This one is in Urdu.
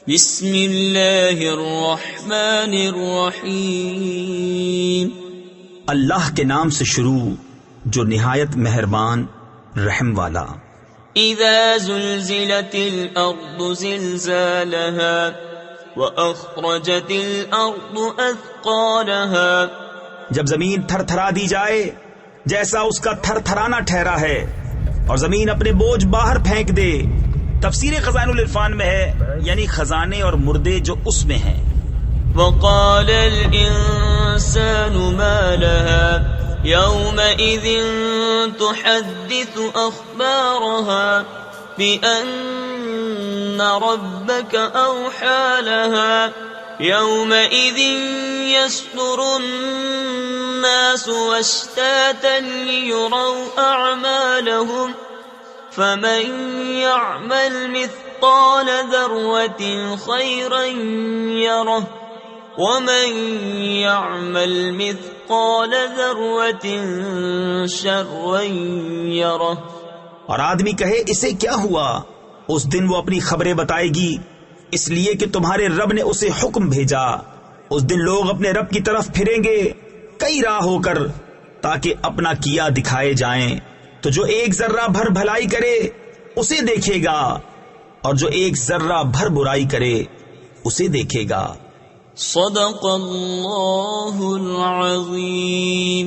بسم اللہ الرحمن الرحیم. اللہ کے نام سے شروع جو نہایت مہربان رحم والا. اذا زلزلت الارض زلزالها واخرجت الارض اثقالها. جب زمین تھر تھرا دی جائے جیسا اس کا تھر تھرانا ٹھہرا ہے اور زمین اپنے بوجھ باہر پھینک دے. تفسیر خزائن العرفان میں ہے یعنی خزانے اور مردے جو اس میں ہیں. وقال الانسان ما لها يومئذ تحدث اخبارها بان ربك اوحى لها يومئذ يصدر الناس اشتاتا ليروا اعمالهم فمن يعمل مثقال ذرة خيرا يره ومن يعمل مثقال ذرة شرا يره. اور آدمی کہے اسے کیا ہوا؟ اس دن وہ اپنی خبریں بتائے گی اس لیے کہ تمہارے رب نے اسے حکم بھیجا. اس دن لوگ اپنے رب کی طرف پھریں گے کئی راہ ہو کر تاکہ اپنا کیا دکھائے جائیں. تو جو ایک ذرہ بھر بھلائی کرے اسے دیکھے گا اور جو ایک ذرہ بھر برائی کرے اسے دیکھے گا. صدق اللہ العظیم.